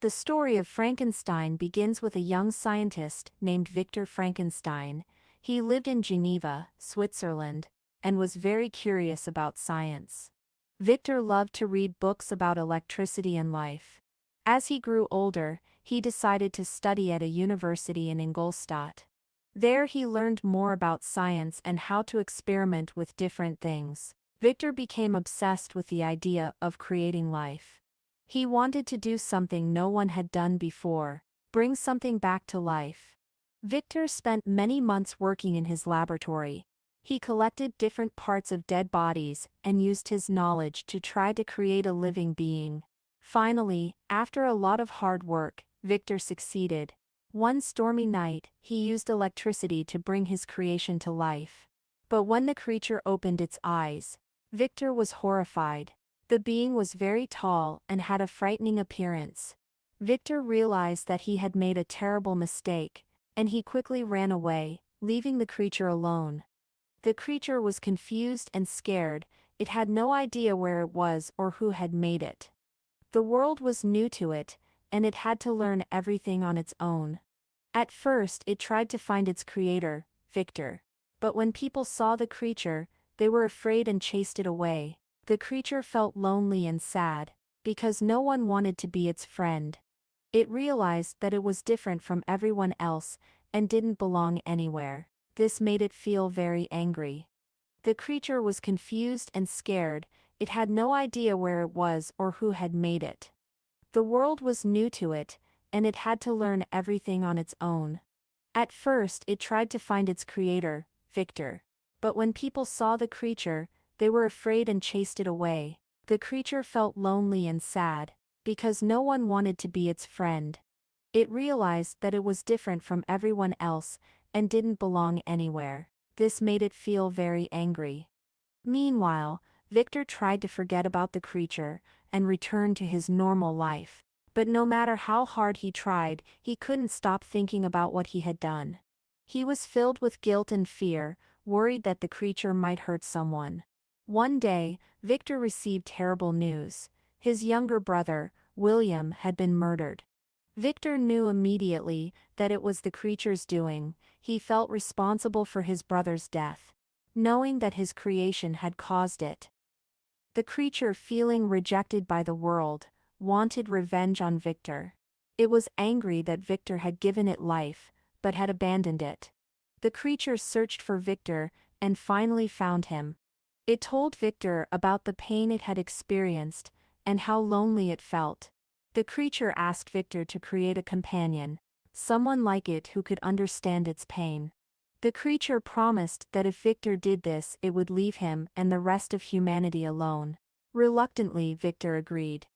The story of Frankenstein begins with a young scientist named Victor Frankenstein. He lived in Geneva, Switzerland, and was very curious about science. Victor loved to read books about electricity and life. As he grew older, he decided to study at a university in Ingolstadt. There he learned more about science and how to experiment with different things. Victor became obsessed with the idea of creating life. He wanted to do something no one had done before, bring something back to life. Victor spent many months working in his laboratory. He collected different parts of dead bodies and used his knowledge to try to create a living being. Finally, after a lot of hard work, Victor succeeded. One stormy night, he used electricity to bring his creation to life. But when the creature opened its eyes, Victor was horrified. The being was very tall and had a frightening appearance. Victor realized that he had made a terrible mistake, and he quickly ran away, leaving the creature alone. The creature was confused and scared. It had no idea where it was or who had made it. The world was new to it, and it had to learn everything on its own. At first it tried to find its creator, Victor. But when people saw the creature, they were afraid and chased it away. The creature felt lonely and sad, because no one wanted to be its friend. It realized that it was different from everyone else, and didn't belong anywhere. This made it feel very angry. The creature was confused and scared. It had no idea where it was or who had made it. The world was new to it, and it had to learn everything on its own. At first it tried to find its creator, Victor. But when people saw the creature, they were afraid and chased it away. The creature felt lonely and sad, because no one wanted to be its friend. It realized that it was different from everyone else, and didn't belong anywhere. This made it feel very angry. Meanwhile, Victor tried to forget about the creature, and return to his normal life. But no matter how hard he tried, he couldn't stop thinking about what he had done. He was filled with guilt and fear, worried that the creature might hurt someone. One day, Victor received terrible news. His younger brother, William, had been murdered. Victor knew immediately that it was the creature's doing. He felt responsible for his brother's death, knowing that his creation had caused it. The creature, feeling rejected by the world, wanted revenge on Victor. It was angry that Victor had given it life, but had abandoned it. The creature searched for Victor, and finally found him. It told Victor about the pain it had experienced, and how lonely it felt. The creature asked Victor to create a companion, someone like it who could understand its pain. The creature promised that if Victor did this, it would leave him and the rest of humanity alone. Reluctantly, Victor agreed.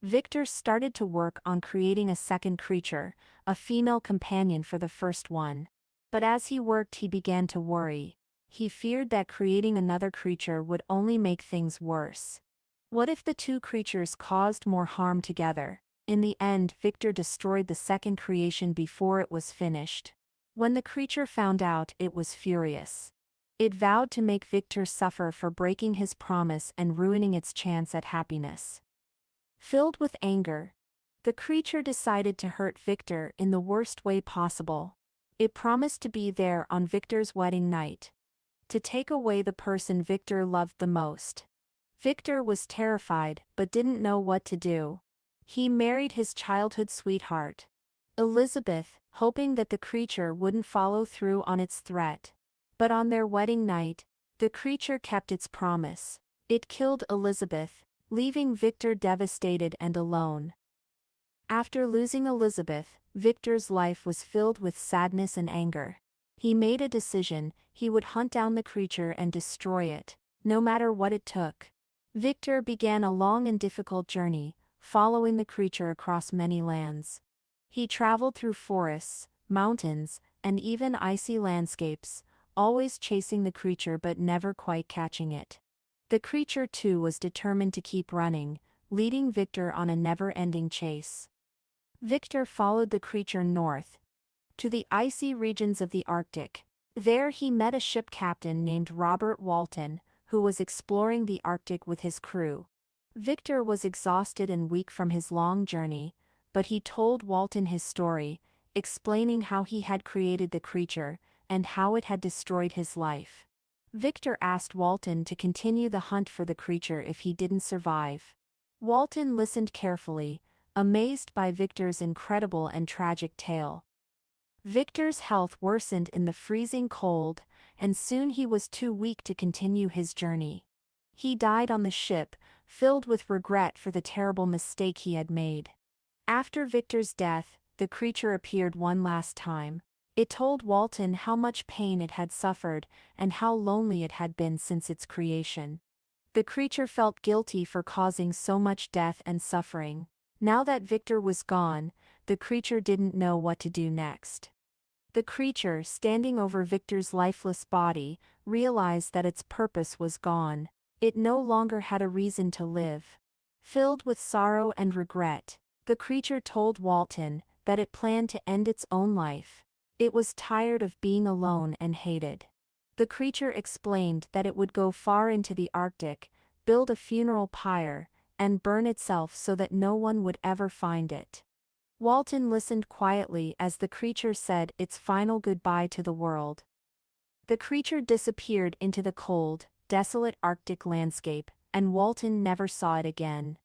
Victor started to work on creating a second creature, a female companion for the first one. But as he worked, he began to worry. He feared that creating another creature would only make things worse. What if the two creatures caused more harm together? In the end, Victor destroyed the second creation before it was finished. When the creature found out, it was furious. It vowed to make Victor suffer for breaking his promise and ruining its chance at happiness. Filled with anger, the creature decided to hurt Victor in the worst way possible. It promised to be there on Victor's wedding night, to take away the person Victor loved the most. Victor was terrified but didn't know what to do. He married his childhood sweetheart, Elizabeth, hoping that the creature wouldn't follow through on its threat. But on their wedding night, the creature kept its promise. It killed Elizabeth, leaving Victor devastated and alone. After losing Elizabeth, Victor's life was filled with sadness and anger. He made a decision: he would hunt down the creature and destroy it, no matter what it took. Victor began a long and difficult journey, following the creature across many lands. He traveled through forests, mountains, and even icy landscapes, always chasing the creature but never quite catching it. The creature too was determined to keep running, leading Victor on a never-ending chase. Victor followed the creature north, to the icy regions of the Arctic. There he met a ship captain named Robert Walton, who was exploring the Arctic with his crew. Victor was exhausted and weak from his long journey, but he told Walton his story, explaining how he had created the creature and how it had destroyed his life. Victor asked Walton to continue the hunt for the creature if he didn't survive. Walton listened carefully, amazed by Victor's incredible and tragic tale. Victor's health worsened in the freezing cold, and soon he was too weak to continue his journey. He died on the ship, filled with regret for the terrible mistake he had made. After Victor's death, the creature appeared one last time. It told Walton how much pain it had suffered and how lonely it had been since its creation. The creature felt guilty for causing so much death and suffering. Now that Victor was gone, the creature didn't know what to do next. The creature, standing over Victor's lifeless body, realized that its purpose was gone. It no longer had a reason to live. Filled with sorrow and regret, the creature told Walton that it planned to end its own life. It was tired of being alone and hated. The creature explained that it would go far into the Arctic, build a funeral pyre, and burn itself so that no one would ever find it. Walton listened quietly as the creature said its final goodbye to the world. The creature disappeared into the cold, desolate Arctic landscape, and Walton never saw it again.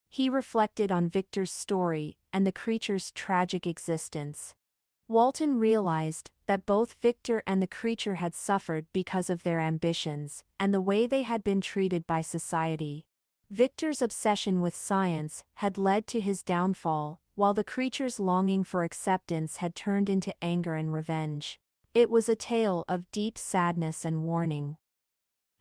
He reflected on Victor's story and the creature's tragic existence. Walton realized that both Victor and the creature had suffered because of their ambitions and the way they had been treated by society. Victor's obsession with science had led to his downfall, while the creature's longing for acceptance had turned into anger and revenge. It was a tale of deep sadness and warning.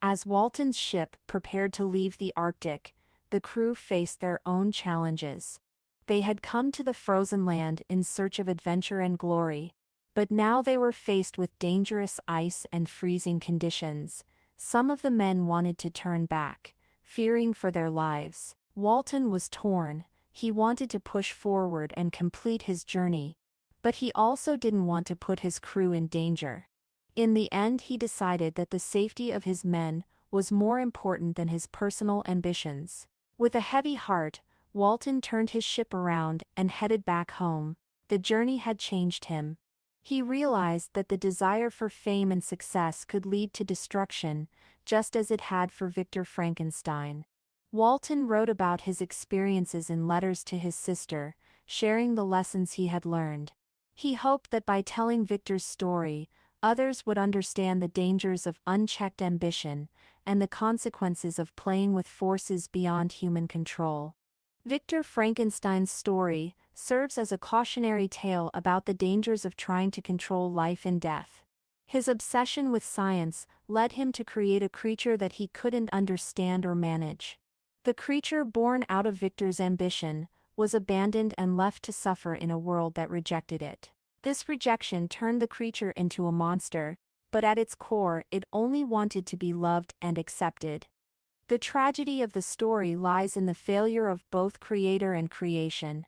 As Walton's ship prepared to leave the Arctic, the crew faced their own challenges. They had come to the frozen land in search of adventure and glory, but now they were faced with dangerous ice and freezing conditions. Some of the men wanted to turn back, fearing for their lives. Walton was torn. He wanted to push forward and complete his journey, but he also didn't want to put his crew in danger. In the end, he decided that the safety of his men was more important than his personal ambitions. With a heavy heart, Walton turned his ship around and headed back home. The journey had changed him. He realized that the desire for fame and success could lead to destruction, just as it had for Victor Frankenstein. Walton wrote about his experiences in letters to his sister, sharing the lessons he had learned. He hoped that by telling Victor's story, others would understand the dangers of unchecked ambition and the consequences of playing with forces beyond human control. Victor Frankenstein's story serves as a cautionary tale about the dangers of trying to control life and death. His obsession with science led him to create a creature that he couldn't understand or manage. The creature born out of Victor's ambition was abandoned and left to suffer in a world that rejected it. This rejection turned the creature into a monster, but at its core it only wanted to be loved and accepted. The tragedy of the story lies in the failure of both creator and creation.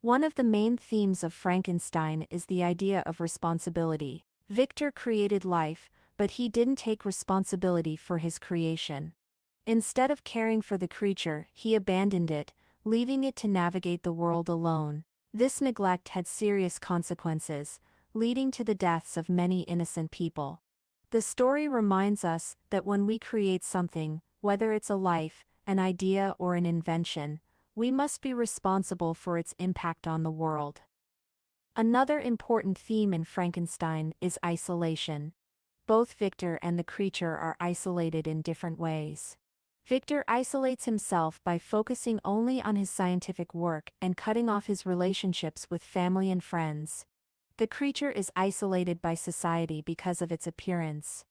One of the main themes of Frankenstein is the idea of responsibility. Victor created life, but he didn't take responsibility for his creation. Instead of caring for the creature, he abandoned it, leaving it to navigate the world alone. This neglect had serious consequences, leading to the deaths of many innocent people. The story reminds us that when we create something, whether it's a life, an idea, or an invention, we must be responsible for its impact on the world. Another important theme in Frankenstein is isolation. Both Victor and the creature are isolated in different ways. Victor isolates himself by focusing only on his scientific work and cutting off his relationships with family and friends. The creature is isolated by society because of its appearance.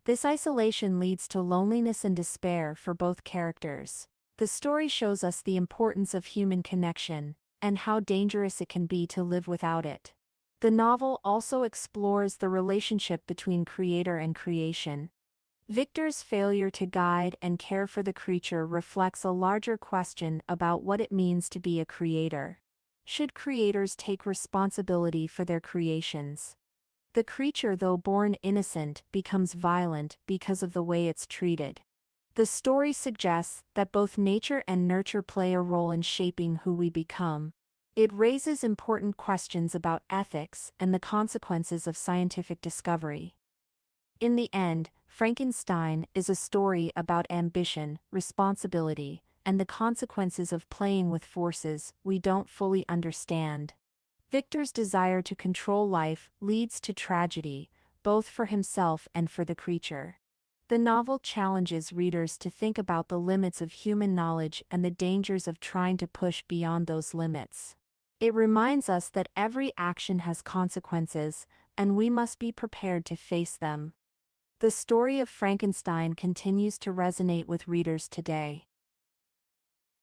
This isolation leads to loneliness and despair for both characters. The story shows us the importance of human connection, and how dangerous it can be to live without it. The novel also explores the relationship between creator and creation. Victor's failure to guide and care for the creature reflects a larger question about what it means to be a creator. Should creators take responsibility for their creations? The creature, though born innocent, becomes violent because of the way it's treated. The story suggests that both nature and nurture play a role in shaping who we become. It raises important questions about ethics and the consequences of scientific discovery. In the end, Frankenstein is a story about ambition, responsibility, and the consequences of playing with forces we don't fully understand. Victor's desire to control life leads to tragedy, both for himself and for the creature. The novel challenges readers to think about the limits of human knowledge and the dangers of trying to push beyond those limits. It reminds us that every action has consequences, and we must be prepared to face them. The story of Frankenstein continues to resonate with readers today.